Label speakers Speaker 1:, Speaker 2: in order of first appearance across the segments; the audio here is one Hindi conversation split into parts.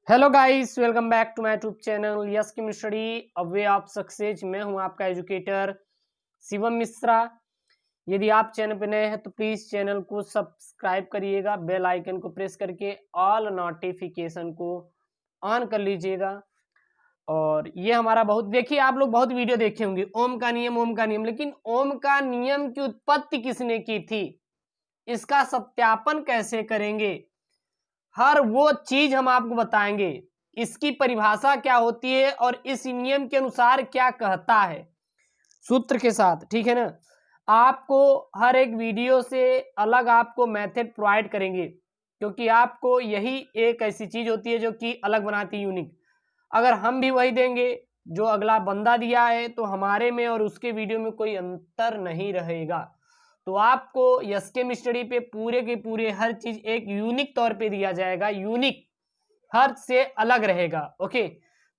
Speaker 1: Hello guys, welcome back to my YouTube channel yes chemistry study a way of success. मैं हूं आपका एजुकेटर शिवम मिश्रा। यदि आप चैनल पर नए हैं तो प्लीज़ चैनल को सब्सक्राइब करिएगा, बेल आइकन को प्रेस करके ऑल नोटिफिकेशन को ऑन कर लीजिएगा। और ये हमारा देखिए, आप लोग बहुत वीडियो देखे होंगे ओम का नियम, लेकिन ओम का नियम की उत्पत्ति किसने की थी, इसका सत्यापन कैसे करेंगे, हर वो चीज हम आपको बताएंगे। इसकी परिभाषा क्या होती है और इस नियम के अनुसार क्या कहता है, सूत्र के साथ, ठीक है ना। आपको हर एक वीडियो से अलग आपको मेथड प्रोवाइड करेंगे, क्योंकि आपको यही एक ऐसी चीज होती है जो कि अलग बनाती है, यूनिक। अगर हम भी वही देंगे जो अगला बंदा दिया है तो हमारे में और उसके वीडियो में कोई अंतर नहीं रहेगा। तो आपको यस केम स्टडी पे पूरे के पूरे हर चीज एक यूनिक तौर पे दिया जाएगा, यूनिक, हर से अलग रहेगा। ओके,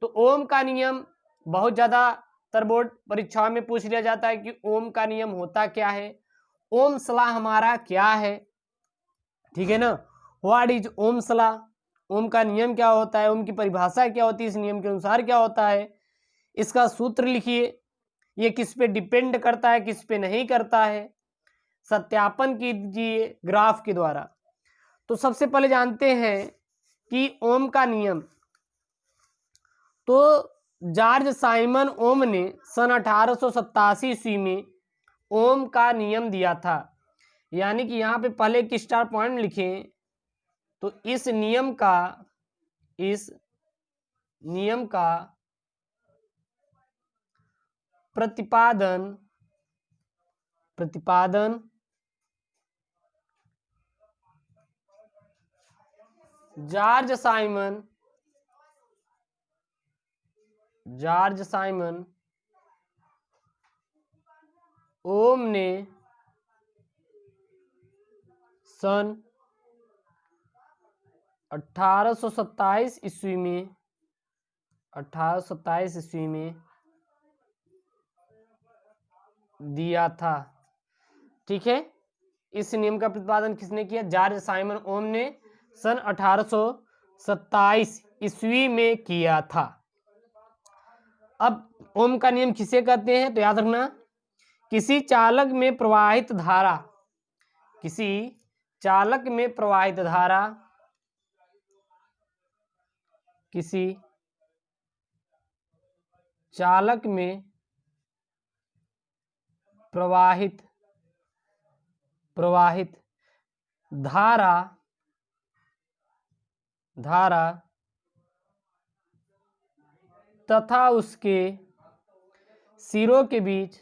Speaker 1: तो ओम का नियम बहुत ज्यादा बोर्ड परीक्षाओं में पूछ लिया जाता है कि ओम का नियम होता क्या है, ओम सलाह हमारा क्या है, ठीक है ना। व्हाट इज ओम सलाह, ओम का नियम क्या होता है, ओम की परिभाषा क्या होती है, इस नियम के अनुसार क्या होता है, इसका सूत्र लिखिए, ये किस पे डिपेंड करता है, किस पे नहीं करता है, सत्यापन कीजिए ग्राफ के द्वारा। तो सबसे पहले जानते हैं कि ओम का नियम, तो जॉर्ज साइमन ओम ने सन 1887 ईस्वी में ओम का नियम दिया था। यानी कि यहाँ पे पहले एक स्टार पॉइंट लिखें, तो इस नियम का प्रतिपादन जॉर्ज साइमन ओम ने सन 1827 ईस्वी में दिया था, ठीक है। इस नियम का प्रतिपादन किसने किया, जॉर्ज साइमन ओम ने सन 1827 ईस्वी में किया था। अब ओम का नियम किसे कहते हैं, तो याद रखना, किसी चालक में प्रवाहित धारा, किसी चालक में प्रवाहित धारा, किसी चालक में प्रवाहित धारा तथा उसके सिरों के बीच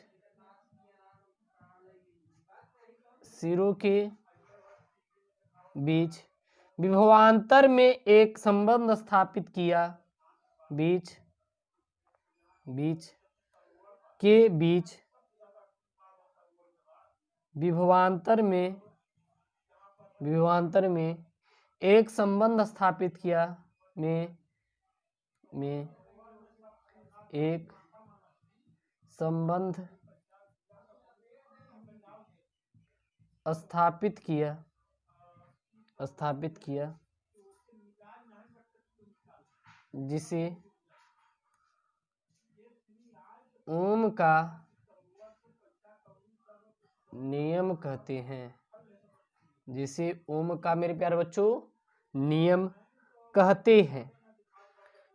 Speaker 1: विभवांतर में एक संबंध स्थापित किया, विभवांतर में एक संबंध स्थापित किया, एक संबंध स्थापित किया जिसे ओम का नियम कहते हैं, जिसे ओम का, मेरे प्यारे बच्चों, नियम कहते हैं,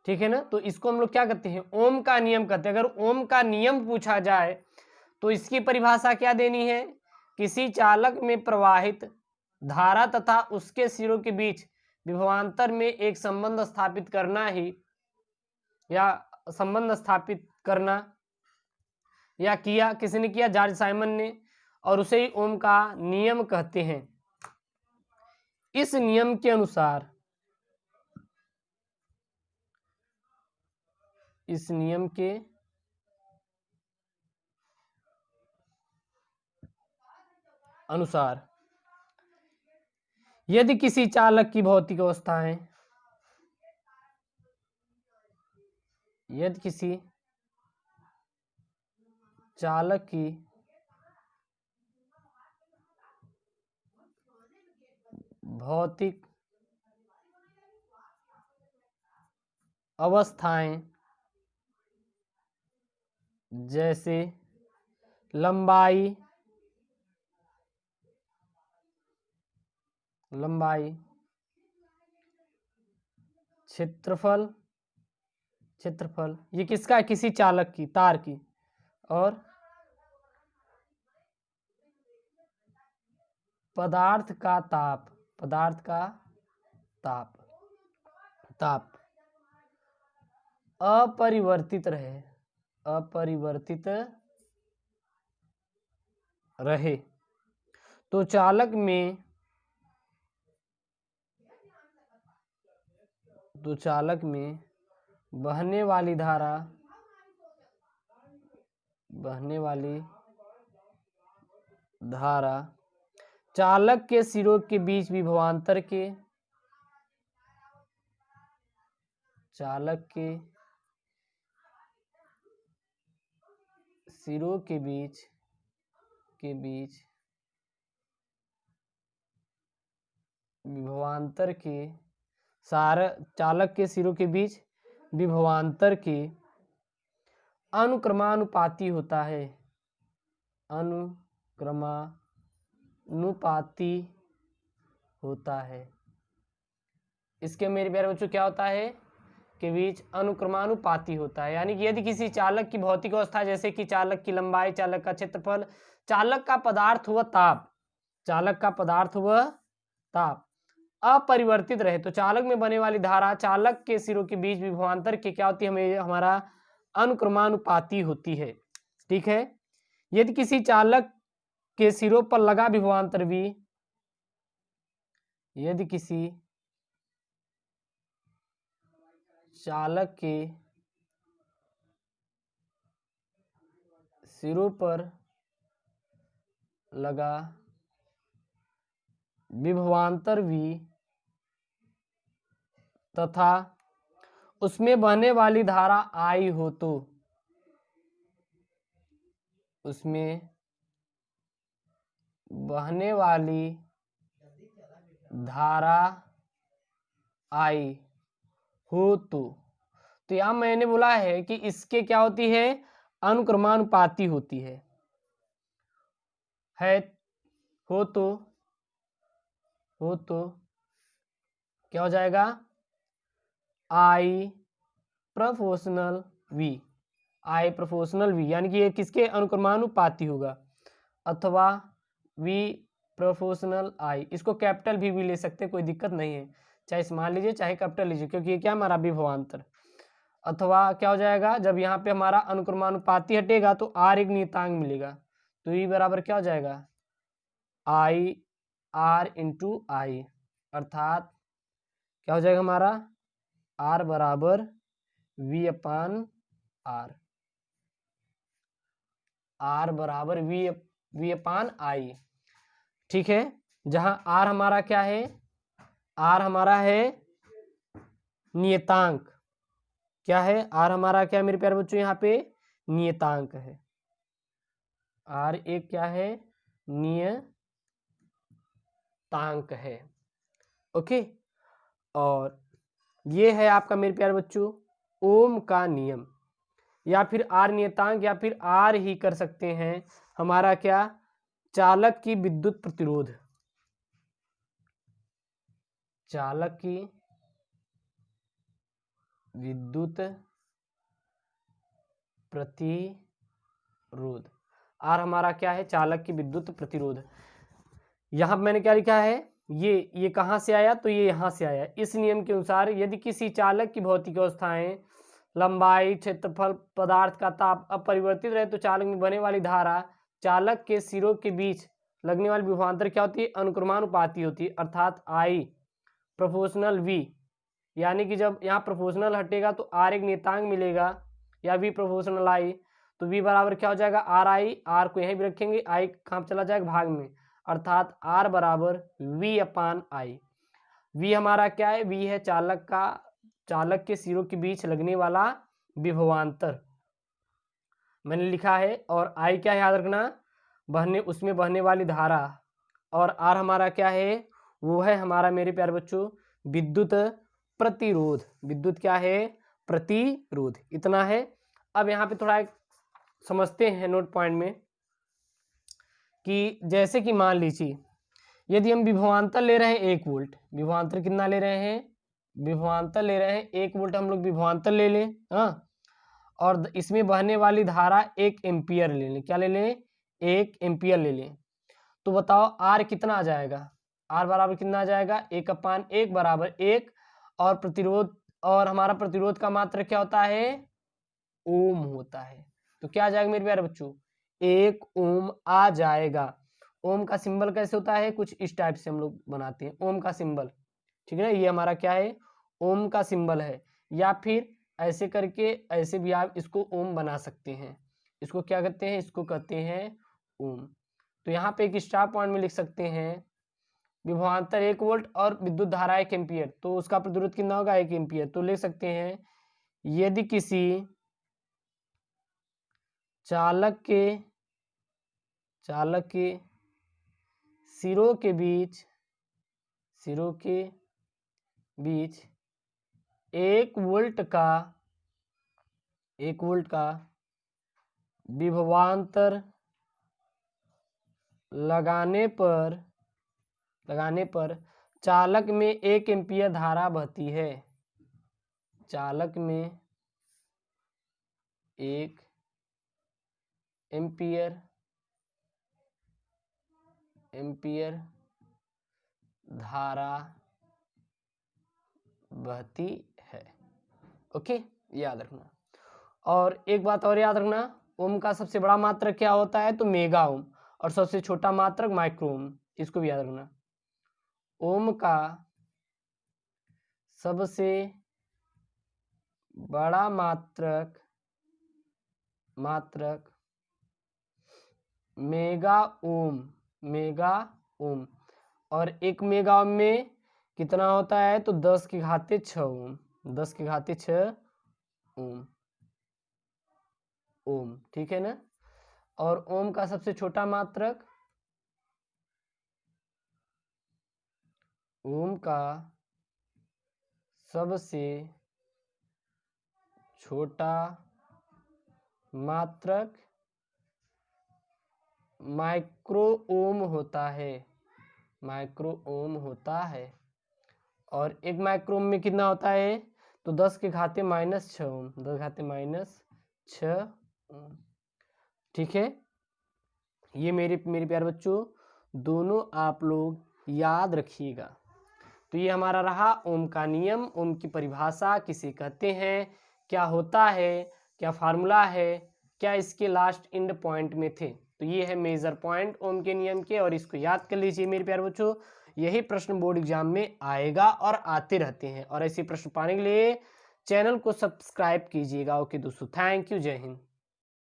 Speaker 1: ठीक है ना। तो इसको हम लोग क्या कहते हैं, ओम का नियम कहते हैं। अगर ओम का नियम पूछा जाए तो इसकी परिभाषा क्या देनी है, किसी चालक में प्रवाहित धारा तथा उसके सिरों के बीच विभवांतर में एक संबंध स्थापित करना ही, या संबंध स्थापित करना, या किया, किसने किया, जॉर्ज साइमन ने, और उसे ही ओम का नियम कहते हैं। इस नियम के अनुसार, इस नियम के अनुसार यदि किसी चालक की भौतिक अवस्थाएं, यदि किसी चालक की भौतिक अवस्थाएं जैसे लंबाई, क्षेत्रफल, ये किसका है? किसी चालक की, तार की। और पदार्थ का ताप, ताप अपरिवर्तित रहे तो चालक में बहने वाली धारा चालक के सिरों के बीच विभवांतर के सिरों के बीच विभवांतर के चालक के सिरों के बीच विभवांतर के अनुक्रमानुपाती होता है। इसके मेरे प्यारे बच्चों क्या होता है? के बीच अनुक्रमानुपाती होता है। यानी कि यदि किसी चालक की भौतिक अवस्था जैसे कि चालक की लंबाई, चालक का क्षेत्रफल, चालक का पदार्थ हुआ ताप अपरिवर्तित रहे तो चालक में बने वाली धारा चालक के सिरों के बीच विभवांतर के क्या होती है? हमारा अनुक्रमानुपाती होती है। ठीक है। यदि किसी चालक के सिरों पर लगा विभवांतर भी, यदि किसी चालक के सिरों पर लगा विभवांतर भी तथा उसमें बहने वाली धारा आई हो तो तो यहां मैंने बोला है कि इसके क्या होती है? अनुक्रमानुपाती होती है। हो तो क्या हो जाएगा? I प्रोपोर्शनल V, यानी कि ये किसके अनुक्रमानुपाती होगा, अथवा V प्रोपोर्शनल I। इसको कैपिटल भी ले सकते, कोई दिक्कत नहीं है, चाहे स्मॉल लीजिए चाहे कैपिटल लीजिए, क्योंकि ये क्या हमारा विभवांतर। अथवा क्या हो जाएगा? जब यहाँ पे हमारा अनुक्रमानुपाती हटेगा तो R एक नियतांक मिलेगा, तो ये बराबर क्या हो जाएगा? R इंटू I, अर्थात क्या हो जाएगा हमारा? R बराबर V अपान R, R बराबर V अपान I। ठीक है। जहां R हमारा क्या है? R हमारा है नियतांक। क्या है? R हमारा क्या मेरे प्यारे बच्चों? यहाँ पे नियतांक है। R एक क्या है? नियतांक है। ओके। और ये है आपका मेरे प्यारे बच्चों ओम का नियम, या फिर R नियतांक, या फिर R ही कर सकते हैं हमारा क्या? चालक की विद्युत प्रतिरोध, R हमारा क्या है? चालक की विद्युत प्रतिरोध। यहां मैंने क्या लिखा है? ये कहां से आया? तो ये यहां से आया। इस नियम के अनुसार यदि किसी चालक की भौतिक अवस्थाएं लंबाई, क्षेत्रफल, पदार्थ का ताप अपरिवर्तित रहे तो चालक में बहने वाली धारा चालक के सिरों के बीच लगने वाली विभवांतर क्या होती है? अनुक्रमानुपाती होती है, अर्थात I प्रोपोर्शनल V। यानी कि जब यहाँ प्रोपोर्शनल हटेगा तो R एक नियतांक मिलेगा, या V प्रोपोर्शनल I, तो V बराबर क्या हो जाएगा? RI। R को यहीं भी रखेंगे, I कहाँ चला जाएगा? भाग में, अर्थात R बराबर V अपान I। V हमारा क्या है? V है चालक के सिरों के बीच लगने वाला विभवांतर, मैंने लिखा है। और I क्या है? याद रखना, उसमें बहने वाली धारा। और R हमारा क्या है? वो है हमारा मेरे प्यारे बच्चों विद्युत प्रतिरोध। विद्युत क्या है? प्रतिरोध, इतना है। अब यहाँ पे थोड़ा समझते हैं नोट पॉइंट में कि जैसे कि मान लीजिए यदि हम विभवांतर ले रहे हैं 1 वोल्ट, विभवांतर कितना ले रहे हैं, विभवांतर ले रहे हैं 1 वोल्ट, हम लोग विभवांतर ले लें, हाँ, और इसमें बहने वाली धारा 1 एम्पियर ले लें, क्या ले लें, 1 एम्पियर ले लें। तो बताओ आर कितना आ जाएगा, आर बराबर कितना आ जाएगा, 1/1 बराबर 1, और प्रतिरोध, और हमारा प्रतिरोध का मात्रा क्या होता है, ओम होता है। तो क्या आ जाएगा मेरे प्यारे बच्चों, 1 ओम आ जाएगा। ओम का सिंबल कैसे होता है, कुछ इस टाइप से हम लोग बनाते हैं ओम का सिंबल, ठीक है ना, ये हमारा क्या है, ओम का सिंबल है। या फिर ऐसे करके ऐसे भी आप इसको ओम बना सकते हैं, इसको क्या कहते हैं, इसको कहते हैं ओम। तो यहाँ पे एक स्टार पॉइंट में लिख सकते हैं विभवांतर 1 वोल्ट और विद्युत धारा 1 एम्पियर, तो उसका प्रतिरोध कितना होगा, 1 एम्पियर। तो लिख सकते हैं यदि किसी चालक के सिरों के बीच 1 वोल्ट का विभवांतर लगाने पर चालक में 1 एम्पियर धारा बहती है, चालक में 1 एम्पियर धारा बहती है। ओके, याद रखना। और एक बात और याद रखना, ओम का सबसे बड़ा मात्रक क्या होता है, तो मेगा ओम, और सबसे छोटा मात्रक माइक्रो ओम, इसको भी याद रखना। ओम का सबसे बड़ा मात्रक मेगा ओम, और 1 मेगा ओम में कितना होता है, तो 10⁶ ओम, 10⁶ ओम, ठीक है ना। और ओम का सबसे छोटा मात्रक, ओम का सबसे छोटा मात्रक माइक्रो ओम होता है, माइक्रो ओम होता है। और 1 माइक्रो ओम में कितना होता है, तो 10⁻⁻6 ओम, 10⁻⁻6 ओम, ठीक है। ये मेरे प्यारे बच्चों दोनों आप लोग याद रखिएगा। तो ये हमारा रहा ओम का नियम, ओम की परिभाषा किसे कहते हैं, क्या होता है, क्या फार्मूला है, क्या इसके लास्ट एंड पॉइंट में थे। तो ये है मेजर पॉइंट ओम के नियम के, और इसको याद कर लीजिए मेरे प्यारे बच्चों, यही प्रश्न बोर्ड एग्जाम में आएगा और आते रहते हैं। और ऐसे प्रश्न पाने के लिए चैनल को सब्सक्राइब कीजिएगा। ओके दोस्तों, थैंक यू, जय हिंद।